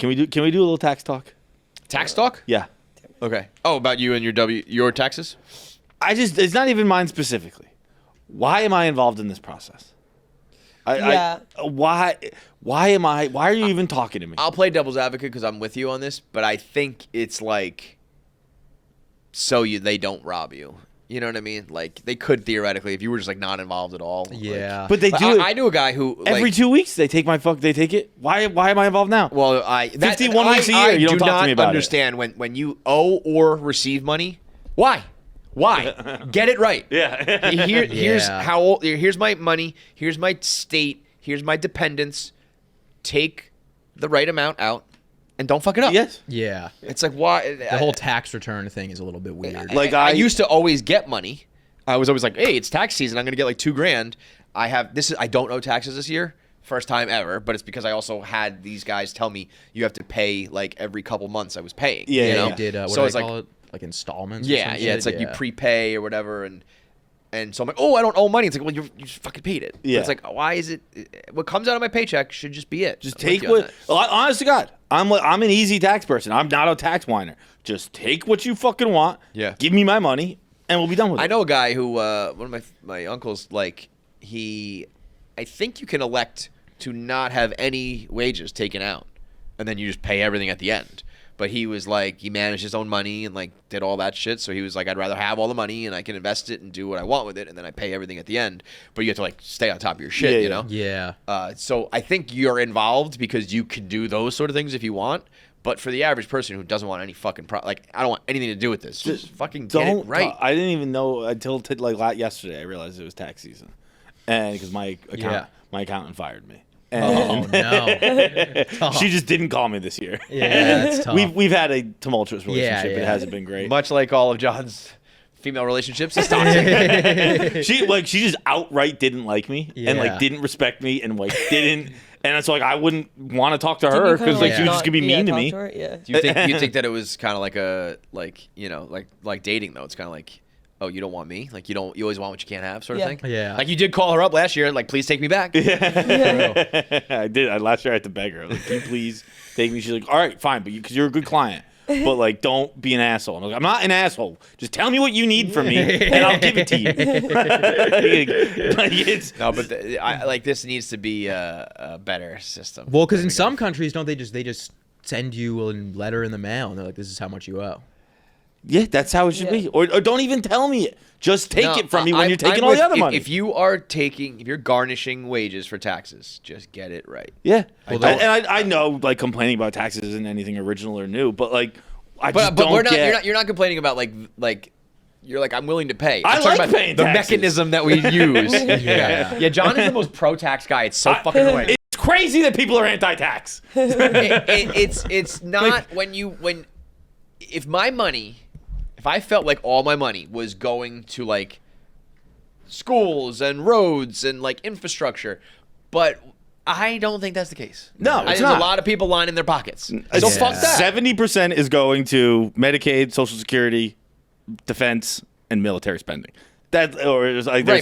Can we do a little tax talk? Tax talk? Yeah. Okay. Oh, about you and your taxes? It's not even mine specifically. Why am I involved in this process? Why are you even talking to me? I'll play devil's advocate because I'm with you on this, but I think it's like they don't rob you. You know what I mean? Like they could theoretically if you were just like not involved at all. Yeah. But they do it. I knew a guy who Every 2 weeks they take they take it. Why am I involved now? Well, 51 weeks a year. You don't talk to me about it. I do not understand when you owe or receive money. Why? Get it right. Yeah. Here's my money. Here's my state. Here's my dependents. Take the right amount out. And don't fuck it up. Yes. Yeah. It's like why the whole tax return thing is a little bit weird. Like I used to always get money. I was always like, hey, it's tax season. I'm gonna get like $2,000. I don't owe taxes this year. First time ever, but it's because I also had these guys tell me you have to pay like every couple months I was paying. Yeah, you know? You did what so do it's they like, call it? Like installments? Yeah, it's like you prepay or whatever, and so I'm like, oh, I don't owe money. It's like, well, you just fucking paid it. Yeah. But it's like, why is it? What comes out of my paycheck should just be it. Just take what. Honest to God, I'm an easy tax person. I'm not a tax whiner. Just take what you fucking want. Yeah. Give me my money, and we'll be done with it. I know a guy who one of my uncles I think you can elect to not have any wages taken out, and then you just pay everything at the end. But he was like, he managed his own money and like did all that shit. So he was like, I'd rather have all the money and I can invest it and do what I want with it, and then I pay everything at the end. But you have to like stay on top of your shit, you know? Yeah. So I think you're involved because you can do those sort of things if you want. But for the average person who doesn't want any fucking I don't want anything to do with this. Just fucking get it right. I didn't even know until yesterday. I realized it was tax season, and because my accountant fired me. Oh no! She just didn't call me this year. Yeah, that's tough. We've had a tumultuous relationship. Yeah. It hasn't been great. Much like all of John's female relationships, it's toxic. She just outright didn't like me and like didn't respect me and like didn't. And it's like I wouldn't want to talk to her because like she was just gonna be mean to me. Yeah. Do you think that it was kind of like a like dating though? It's kind of like, oh, you don't want me? Like you always want what you can't have, sort of thing. Yeah. Like you did call her up last year, like please take me back. I did. Last year I had to beg her. Like, can you please take me? She's like, all right, fine, but because you're a good client. But like, don't be an asshole. And I'm like, I'm not an asshole. Just tell me what you need from me, and I'll give it to you. This needs to be a better system. Well, because in some countries, don't they just send you a letter in the mail and they're like, this is how much you owe. Yeah, that's how it should be. Or don't even tell me it. Just take it from me when you're taking all the other money. If you're garnishing wages for taxes, just get it right. Yeah. I know like complaining about taxes isn't anything original or new, but like you're not complaining about like you're like I'm willing to pay. I like paying the taxes. mechanism that we use. Yeah. John is the most pro-tax guy. It's so fucking annoying. It's crazy that people are anti-tax. It's not if I felt like all my money was going to like schools and roads and like infrastructure, but I don't think that's the case. No, it's there's not. a lot of people lining their pockets. So fuck that. 70% is going to Medicaid, Social Security, defense, and military spending. Right,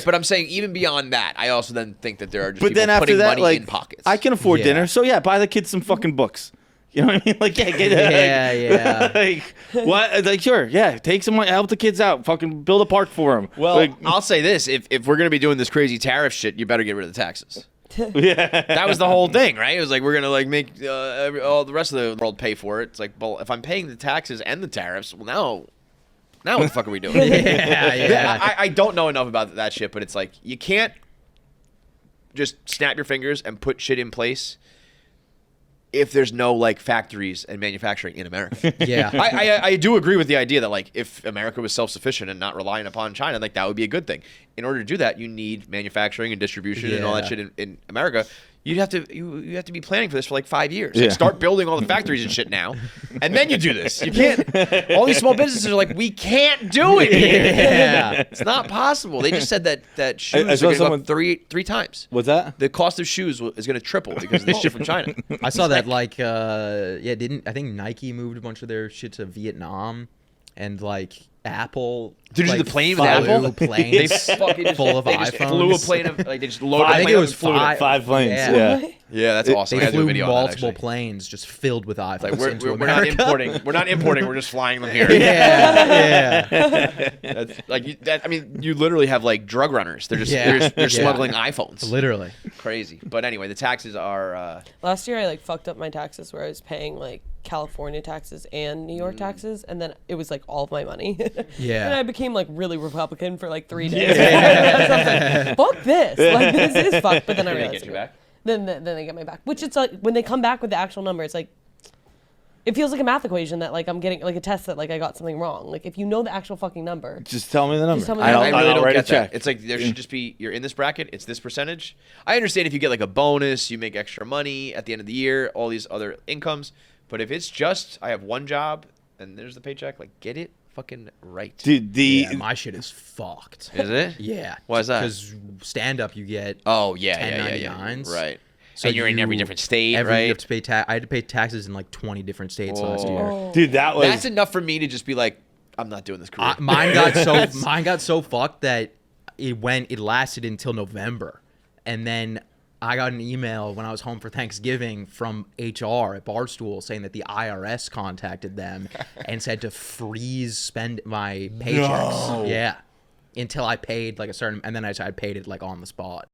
but I'm saying even beyond that, I also then think that there are just people then after putting that, money in pockets. I can afford dinner, so yeah, buy the kids some fucking books. You know what I mean? Like, yeah, get yeah. Like, what? Like, sure, yeah. Take some money, help the kids out. Fucking build a park for them. Well, like, I'll say this: if we're gonna be doing this crazy tariff shit, you better get rid of the taxes. Yeah, that was the whole thing, right? It was like we're gonna like make all the rest of the world pay for it. It's like, well, if I'm paying the taxes and the tariffs, well, now what the fuck are we doing? I don't know enough about that shit, but it's like you can't just snap your fingers and put shit in place if there's no like factories and manufacturing in America. Yeah. I do agree with the idea that like if America was self-sufficient and not relying upon China, like that would be a good thing. In order to do that, you need manufacturing and distribution and all that shit in America. You have to be planning for this for like 5 years. Like start building all the factories and shit now, and then you do this. You can't. All these small businesses are like, we can't do it. Yeah. It's not possible. They just said that shoes are going to go up three times. What's that? The cost of shoes is going to triple because of this shit from China. I saw that I think Nike moved a bunch of their shit to Vietnam, and like Apple. Did you like, see the plane with Apple? Planes they fucking full of they iPhones. just flew a plane of like they just loaded. I think it was five planes. Yeah. Yeah, that's awesome. I They gotta do a flew video on that, multiple actually. planes just filled with iPhones Like into we're not America. importing. We're not importing. We're just flying them here. yeah. That's, like I mean, you literally have like drug runners. They're just Yeah. they're Yeah. smuggling iPhones. Literally. Crazy. But anyway, the taxes are. Last year I like fucked up my taxes where I was paying like California taxes and New York taxes, and then it was like all of my money. Yeah. And I became like really Republican for like 3 days. I was like, fuck this. Like this is fucked. But then I Did they realized get you back? Then they get my back. Which it's like when they come back with the actual number, it's like it feels like a math equation that like I'm getting like a test that like I got something wrong. Like if you know the actual fucking number. Just tell me the number. tell me the I number. really I'll don't write get a check. that. It's like there should just be you're in this bracket. It's this percentage. I understand if you get like a bonus, you make extra money at the end of the year, all these other incomes. But if it's just I have one job and there's the paycheck, like get it fucking right. Dude, Yeah, my shit is fucked. Is it? Yeah. Why is that? Because stand up, you get Oh yeah. 1099s. Right. So And you're in every different state, You right? have to pay I had to pay taxes in like 20 different states last year. Oh. dude, that was That's enough for me to just be like, I'm not doing this career. Mine got so fucked that it lasted until November, and then I got an email when I was home for Thanksgiving from HR at Barstool saying that the IRS contacted them and said to freeze my paychecks. No. Yeah, until I paid like a certain, and then I paid it like on the spot.